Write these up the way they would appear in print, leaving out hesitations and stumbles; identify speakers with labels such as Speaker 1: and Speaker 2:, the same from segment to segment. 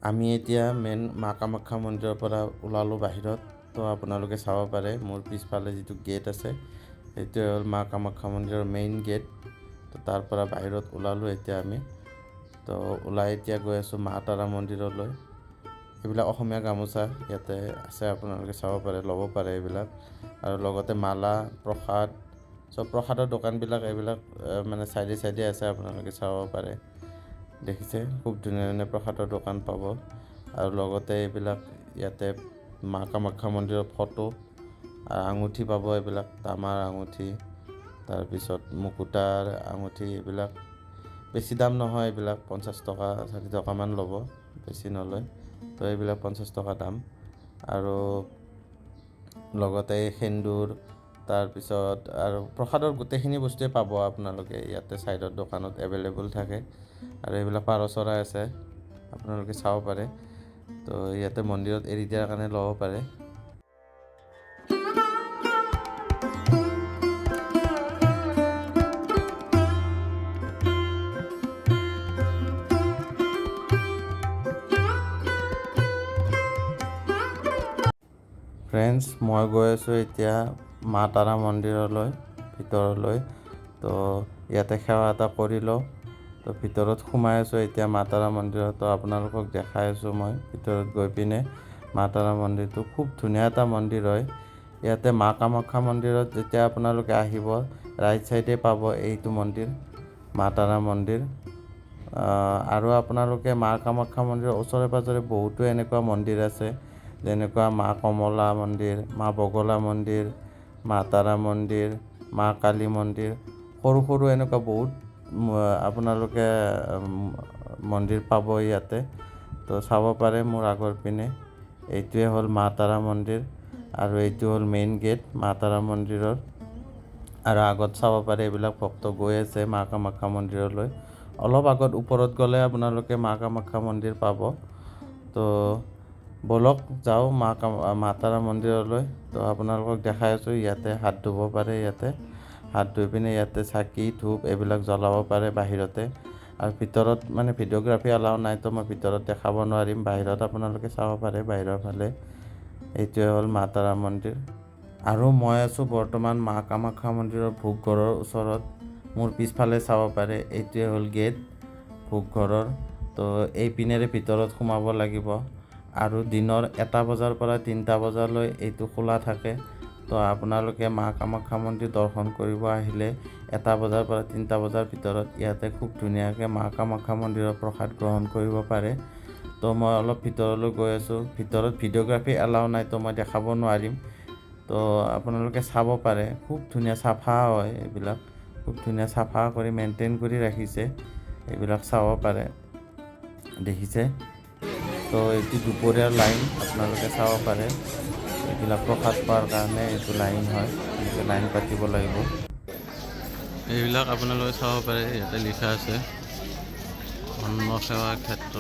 Speaker 1: আমি এতিয়া মেইন মা কামাখ্যা মন্দিৰৰ পৰা ওলালোঁ বাহিৰত। তো আপোনালোকে চাব পাৰে মোৰ পিছফালে যিটো গেট আছে সেইটোৱে হ'ল মা কামাখ্যা মন্দিৰৰ মেইন গেট। তো তাৰ পৰা বাহিৰত ওলালোঁ এতিয়া আমি। তো ওলাই এতিয়া গৈ আছোঁ মা তাৰা মন্দিৰলৈ। এইবিলাক অসমীয়া গামোচা ইয়াতে আছে, আপোনালোকে চাব পাৰে, ল'ব পাৰে এইবিলাক। আৰু লগতে মালা, প্ৰসাদ, চব প্ৰসাদৰ দোকানবিলাক এইবিলাক মানে চাইডে চাইডে আছে, আপোনালোকে চাব পাৰে। দেখিছে খুব ধুনীয়া ধুনীয়া প্ৰসাদৰ দোকান পাব। আৰু লগতে এইবিলাক ইয়াতে মা কামাখ্যা মন্দিৰৰ ফটো, আঙুঠি পাব, এইবিলাক তামাৰ আঙুঠি, তাৰপিছত মুকুটাৰ আঙুঠি। এইবিলাক বেছি দাম নহয়, এইবিলাক 50 টকা 60 টকামান ল'ব, বেছি নলয়। তো এইবিলাক 50 টকা দাম। আৰু লগতে সেন্দুৰ, তাৰপিছত আৰু প্ৰসাদৰ গোটেইখিনি বস্তুৱে পাব আপোনালোকে ইয়াতে চাইডৰ দোকানত এভেইলেবল থাকে। আৰু এইবিলাক পাৰ চৰাই আছে, আপোনালোকে চাব পাৰে। তো ইয়াতে মন্দিৰত এৰি দিয়াৰ কাৰণে ল'ব পাৰে। ফ্ৰেণ্ডছ, মই গৈ আছোঁ এতিয়া মা তাৰা মন্দিৰলৈ, ভিতৰলৈ। তো ইয়াতে সেৱা এটা কৰি লওঁ। তো ভিতৰত সোমাই আছোঁ এতিয়া মা তাৰা মন্দিৰত। তো আপোনালোকক দেখাই আছোঁ মই ভিতৰত গৈ পিনে। মা তাৰা মন্দিৰটো খুব ধুনীয়া এটা মন্দিৰ হয়। ইয়াতে মা কামাখ্যা মন্দিৰত যেতিয়া আপোনালোকে আহিব, ৰাইট চাইডে পাব এইটো মন্দিৰ, মা তাৰা মন্দিৰ। আৰু আপোনালোকে মা কামাখ্যা মন্দিৰৰ ওচৰে পাঁজৰে বহুতো এনেকুৱা মন্দিৰ আছে, যেনেকুৱা মা কমলা মন্দিৰ, মা বগলা মন্দিৰ, মা তাৰা মন্দিৰ, মা কালী মন্দিৰ। সৰু সৰু এনেকুৱা বহুত আপোনালোকে মন্দিৰ পাব ইয়াতে। তো চাব পাৰে মোৰ আগৰ পিনে। এইটোৱে হ'ল মা তাৰা মন্দিৰ আৰু এইটো হ'ল মেইন গেট মা তাৰা মন্দিৰৰ। আৰু আগত চাব পাৰে এইবিলাক ভক্ত গৈ আছে মা কামাখ্যা মন্দিৰলৈ। অলপ আগত ওপৰত গ'লে আপোনালোকে মা কামাখ্যা মন্দিৰ পাব। তো ব'লক যাওঁ মা তাৰা মন্দিৰলৈ। তো আপোনালোকক দেখাই আছোঁ ইয়াতে হাত ধুব পাৰে, ইয়াতে হাত ধুই পিনে ইয়াতে চাকি ধূপ এইবিলাক জ্বলাব পাৰে বাহিৰতে। আৰু ভিতৰত মানে ভিডিঅ'গ্ৰাফী এলাও নাই, তো মই ভিতৰত দেখাব নোৱাৰিম। বাহিৰত আপোনালোকে চাব পাৰে, বাহিৰৰ ফালে। এইটোৱে হ'ল মা তাৰা মন্দিৰ। আৰু মই আছোঁ বৰ্তমান মা কামাখ্যা মন্দিৰৰ ভোগঘৰৰ ওচৰত। মোৰ পিছফালে চাব পাৰে এইটোৱে হ'ল গেট ভোগঘৰৰ। তো এই পিনেৰে ভিতৰত সোমাব লাগিব। আৰু দিনৰ 1টা বজাৰ পৰা 3টা বজালৈ এইটো খোলা থাকে। তো আপোনালোকে মা কামাখ্যা মন্দিৰ দৰ্শন কৰিব আহিলে 1টা বজাৰ পৰা 3টা বজাৰ ভিতৰত ইয়াতে খুব ধুনীয়াকৈ মা কামাখ্যা মন্দিৰৰ প্ৰসাদ গ্ৰহণ কৰিব পাৰে। তো মই অলপ ভিতৰলৈ গৈ আছোঁ। ভিতৰত ভিডিঅ'গ্ৰাফী এলাও নাই, তো মই দেখাব নোৱাৰিম। তো আপোনালোকে চাব পাৰে, খুব ধুনীয়া চাফা হয় এইবিলাক, খুব ধুনীয়া চাফা কৰি মেইনটেইন কৰি ৰাখিছে। এইবিলাক চাব পাৰে, দেখিছে। তো এইটো দুপৰীয়াৰ লাইন, আপোনালোকে চাব পাৰে। এইবিলাক প্ৰসাদ পোৱাৰ কাৰণে এইটো লাইন হয়, এনেকৈ লাইন পাতিব লাগিব। এইবিলাক আপোনালোকে চাব পাৰে, ইয়াতে লিখা আছে অন্ন সেৱা ক্ষেত্ৰ।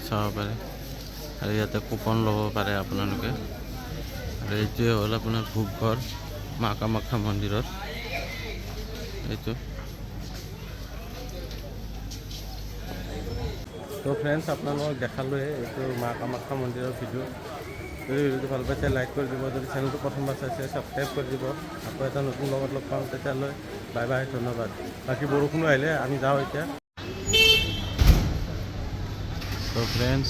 Speaker 1: চাব পাৰে। আৰু ইয়াতে কুপন ল'ব পাৰে আপোনালোকে। আৰু এইটোৱে হ'ল আপোনাৰ ভোগঘৰ মা কামাখ্যা মন্দিৰত। এইটো তো ফ্ৰেণ্ডছ, আপোনালোকক দেখালোৱে এইটো মা কামাখ্যা মন্দিৰৰ ভিডিঅ'। যদি ভিডিঅ'টো ভাল পাইছে লাইক কৰি দিব, যদি চেনেলটো প্ৰথমবাৰ চাইছে ছাবস্ক্ৰাইব কৰি দিব। আকৌ এটা নতুন লগত লগ পাম, তেতিয়ালৈ বাই বাই, ধন্যবাদ। বাকী বৰষুণো আহিলে, আমি যাওঁ এতিয়া। তো ফ্ৰেণ্ডছ,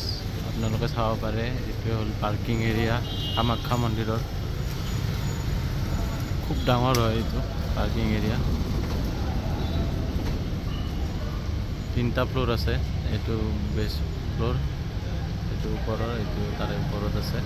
Speaker 1: আপোনালোকে চাব পাৰে এইটোৱে হ'ল পাৰ্কিং এৰিয়া কামাখ্যা মন্দিৰৰ। খুব ডাঙৰ হয় এইটো পাৰ্কিং এৰিয়া। 3টা ফ্ল'ৰ আছে। এইটো বেছ ফ্ল'ৰ, এইটো ওপৰৰ, এইটো তাৰে ওপৰত আছে।